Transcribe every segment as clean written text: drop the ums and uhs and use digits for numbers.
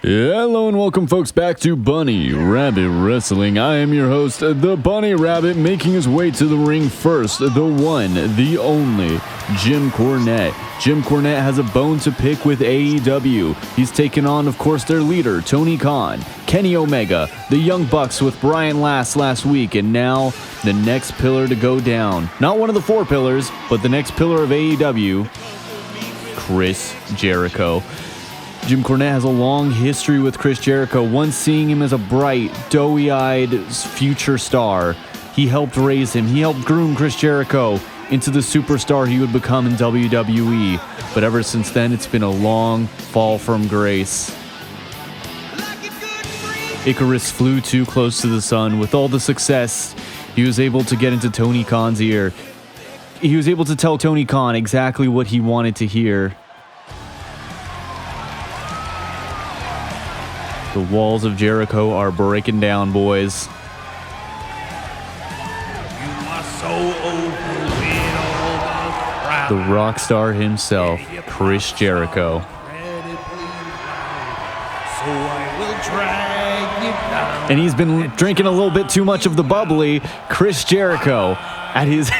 Hello and welcome folks back to Bunny Rabbit Wrestling. I am your host, the Bunny Rabbit, making his way to the ring first, the one, the only, Jim Cornette. Jim Cornette has a bone to pick with AEW. He's taken on, of course, their leader, Tony Khan, Kenny Omega, the Young Bucks with Brian last week, and now the next pillar to go down. Not one of the four pillars, but the next pillar of AEW, Chris Jericho. Jim Cornette has a long history with Chris Jericho, once seeing him as a bright, doughy-eyed future star. He helped raise him. He helped groom Chris Jericho into the superstar he would become in WWE. But ever since then, it's been a long fall from grace. Icarus flew too close to the sun. With all the success, he was able to get into Tony Khan's ear. He was able to tell Tony Khan exactly what he wanted to hear. The walls of Jericho are breaking down, boys. The rock star himself, Chris Jericho. And he's been drinking a little bit too much of the bubbly. Chris Jericho, at his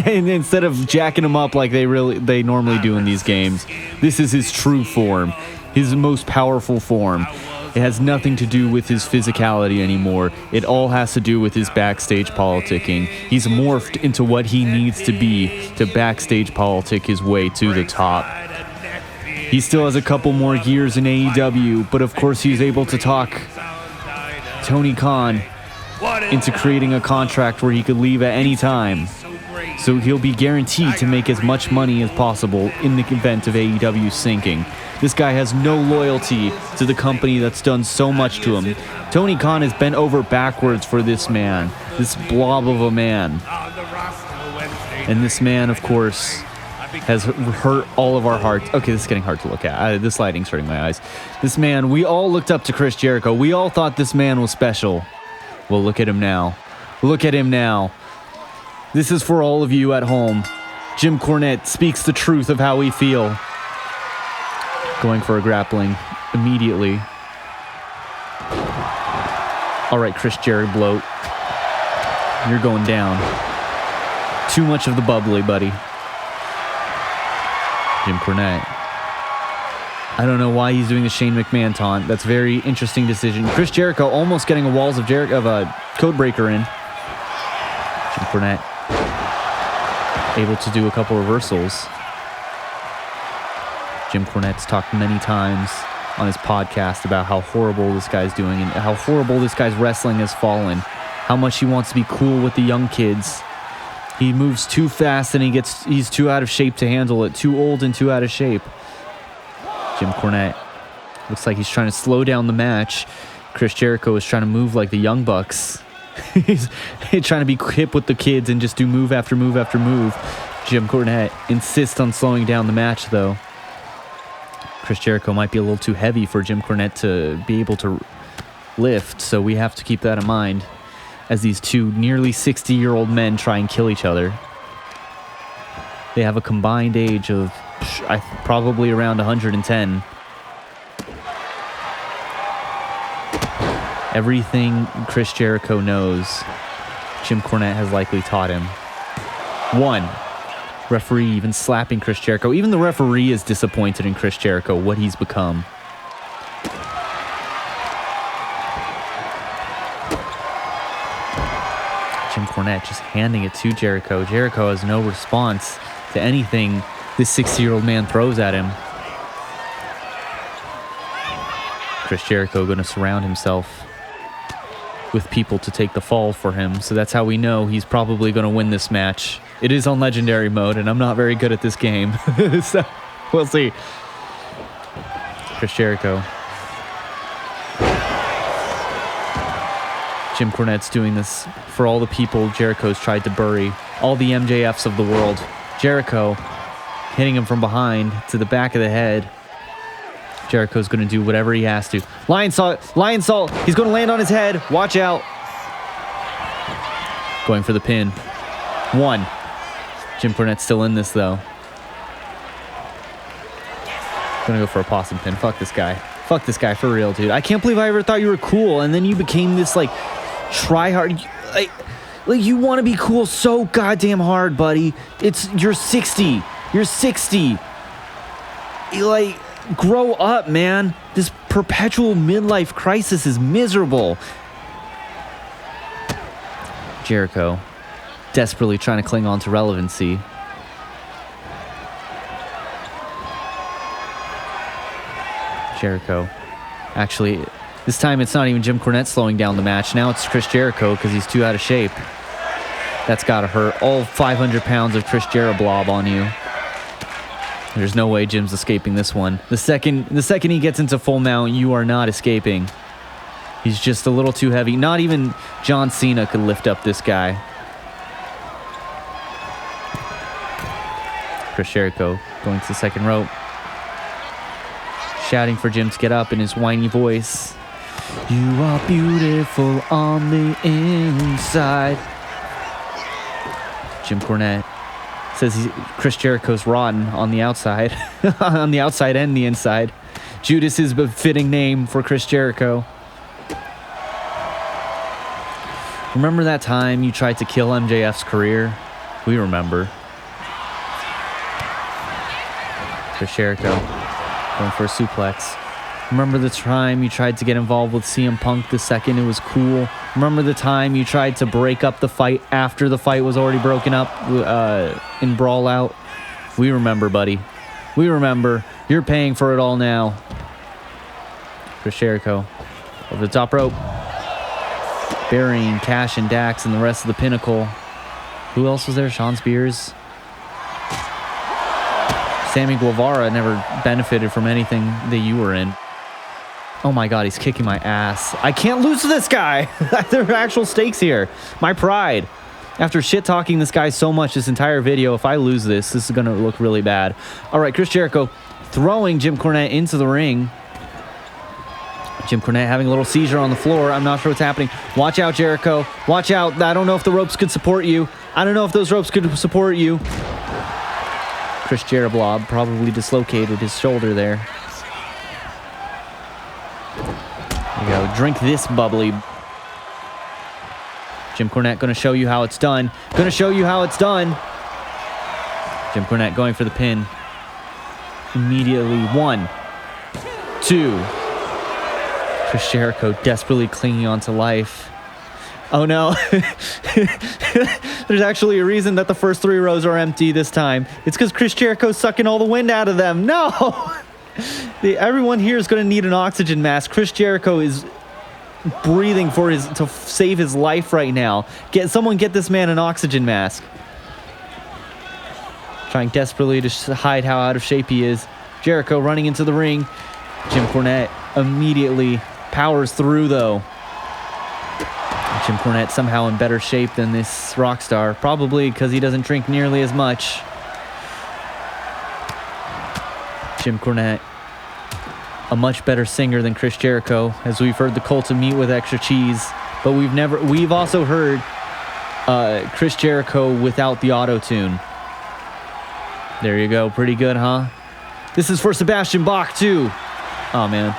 instead of jacking him up like they normally do in these games, this is his true form, his most powerful form. It has nothing to do with his physicality anymore. It all has to do with his backstage politicking. He's morphed into what he needs to be to backstage politic his way to the top. He still has a couple more years in AEW, but of course he's able to talk Tony Khan into creating a contract where he could leave at any time. So he'll be guaranteed to make as much money as possible in the event of AEW sinking. This guy has no loyalty to the company that's done so much to him. Tony Khan has bent over backwards for this man, this blob of a man. And this man, of course, has hurt all of our hearts. Okay, this is getting hard to look at. This lighting's hurting my eyes. This man, we all looked up to Chris Jericho. We all thought this man was special. Well, look at him now. Look at him now. This is for all of you at home. Jim Cornette speaks the truth of how we feel. Going for a grappling immediately. All right, Chris Jericho bloat. You're going down. Too much of the bubbly, buddy. Jim Cornette. I don't know why he's doing the Shane McMahon taunt. That's a very interesting decision. Chris Jericho almost getting a Walls of Jericho of a Codebreaker in. Jim Cornette able to do a couple reversals. Jim Cornette's talked many times on his podcast about how horrible this guy's doing and how horrible this guy's wrestling has fallen. How much he wants to be cool with the young kids. He moves too fast and he's too out of shape to handle it. Too old and too out of shape. Jim Cornette looks like he's trying to slow down the match. Chris Jericho is trying to move like the Young Bucks. He's trying to be hip with the kids and just do move after move after move. Jim Cornette insists on slowing down the match, though. Chris Jericho might be a little too heavy for Jim Cornette to be able to lift, so we have to keep that in mind as these two nearly 60-year-old men try and kill each other. They have a combined age of probably around 110. Everything Chris Jericho knows, Jim Cornette has likely taught him. One, referee even slapping Chris Jericho. Even the referee is disappointed in Chris Jericho, what he's become. Jim Cornette just handing it to Jericho. Jericho has no response to anything this 60-year-old man throws at him. Chris Jericho going to surround himself with people to take the fall for him, so that's how we know he's probably going to win this match. It is on legendary mode, and I'm not very good at this game, so we'll see. Chris Jericho. Jim Cornette's doing this for all the people Jericho's tried to bury, all the MJFs of the world. Jericho hitting him from behind to the back of the head. Jericho's going to do whatever he has to. Lion salt. He's going to land on his head. Watch out. Going for the pin. One. Jim Cornette's still in this, though. Going to go for a possum pin. Fuck this guy. Fuck this guy, for real, dude. I can't believe I ever thought you were cool, and then you became this, like, try-hard... Like, you want to be cool so goddamn hard, buddy. You're 60. You're 60. Like, grow up, man. This perpetual midlife crisis is miserable. Jericho, desperately trying to cling on to relevancy. Jericho. Actually, this time it's not even Jim Cornette slowing down the match. Now it's Chris Jericho because he's too out of shape. That's got to hurt. All 500 pounds of Chris Jericho blob on you. There's no way Jim's escaping this one. The second he gets into full mount, you are not escaping. He's just a little too heavy. Not even John Cena could lift up this guy. Chris Jericho going to the second rope. Shouting for Jim to get up in his whiny voice. You are beautiful on the inside. Jim Cornette says Chris Jericho's rotten on the outside. On the outside and the inside. Judas is a fitting name for Chris Jericho. Remember that time you tried to kill MJF's career? We remember. Chris Jericho going for a suplex. Remember the time you tried to get involved with CM Punk the second it was cool? Remember the time you tried to break up the fight after the fight was already broken up in Brawl Out? We remember, buddy. We remember. You're paying for it all now. Chris Jericho over the top rope. Burying Cash and Dax and the rest of the Pinnacle. Who else was there? Sean Spears. Sammy Guevara never benefited from anything that you were in. Oh my god, he's kicking my ass. I can't lose to this guy. There are actual stakes here. My pride. After shit-talking this guy so much this entire video, if I lose this is going to look really bad. All right, Chris Jericho throwing Jim Cornette into the ring. Jim Cornette having a little seizure on the floor. I'm not sure what's happening. Watch out, Jericho. Watch out. I don't know if the ropes could support you. I don't know if those ropes could support you. Chris Jericho probably dislocated his shoulder there. There you go. Drink this bubbly. Jim Cornette going to show you how it's done. Going to show you how it's done. Jim Cornette going for the pin. Immediately. 1, 2. Chris Jericho desperately clinging on to life. Oh no. There's actually a reason that the first 3 rows are empty this time. It's because Chris Jericho's sucking all the wind out of them. No! Everyone here is going to need an oxygen mask. Chris Jericho is breathing to save his life right now. Someone get this man an oxygen mask. Trying desperately to hide how out of shape he is. Jericho running into the ring. Jim Cornette immediately powers through, though. Jim Cornette somehow in better shape than this rock star. Probably because he doesn't drink nearly as much. Jim Cornette, a much better singer than Chris Jericho, as we've heard the cult of meat with extra cheese. But we've also heard Chris Jericho without the auto-tune. There you go. Pretty good, huh? This is for Sebastian Bach, too. Oh, man.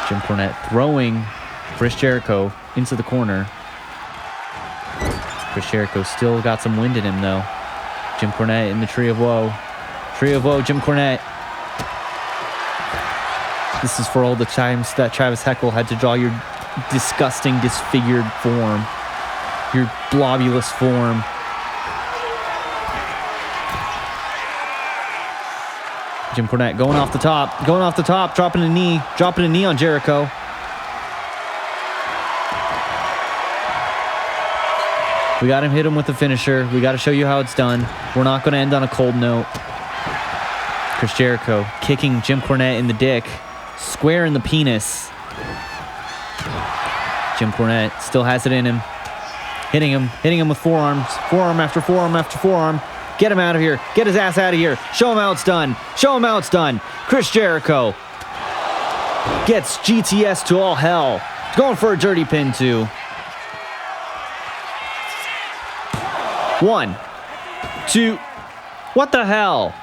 Jim Cornette throwing Chris Jericho into the corner. Chris Jericho still got some wind in him, though. Jim Cornette in the Tree of Woe. Tree of Woe, Jim Cornette. This is for all the times that Travis Heckle had to draw your disgusting, disfigured form. Your blobulous form. Jim Cornette going off the top, dropping a knee on Jericho. We got him hit him with the finisher. We got to show you how it's done. We're not going to end on a cold note. Chris Jericho kicking Jim Cornette in the dick, square in the penis. Jim Cornette still has it in him. Hitting him with forearms, forearm after forearm after forearm. Get him out of here. Get his ass out of here. Show him how it's done. Show him how it's done. Chris Jericho gets GTS to all hell. Going for a dirty pin, too. 1, 2. What the hell?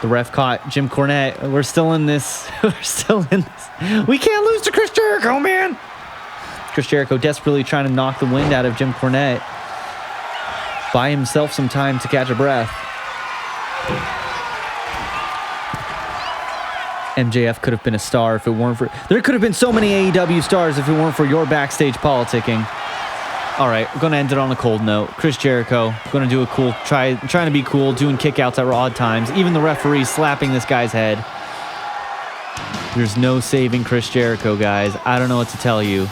The ref caught Jim Cornette. We're still in this. We're still in this. We can't lose to Chris Jericho, man. Chris Jericho desperately trying to knock the wind out of Jim Cornette. Buy himself some time to catch a breath. MJF could have been a star if it weren't for... There could have been so many AEW stars if it weren't for your backstage politicking. All right, we're going to end it on a cold note. Chris Jericho, going to do a cool... trying to be cool, doing kickouts at odd times. Even the referee slapping this guy's head. There's no saving Chris Jericho, guys. I don't know what to tell you.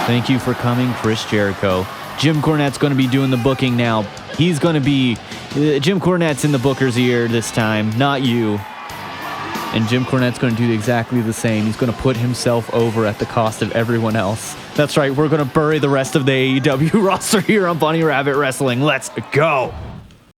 Thank you for coming, Chris Jericho. Jim Cornette's going to be doing the booking now. He's going to be... Jim Cornette's in the booker's ear this time, not you. And Jim Cornette's going to do exactly the same. He's going to put himself over at the cost of everyone else. That's right, we're going to bury the rest of the AEW roster here on Bunny Rabbit Wrestling. Let's go.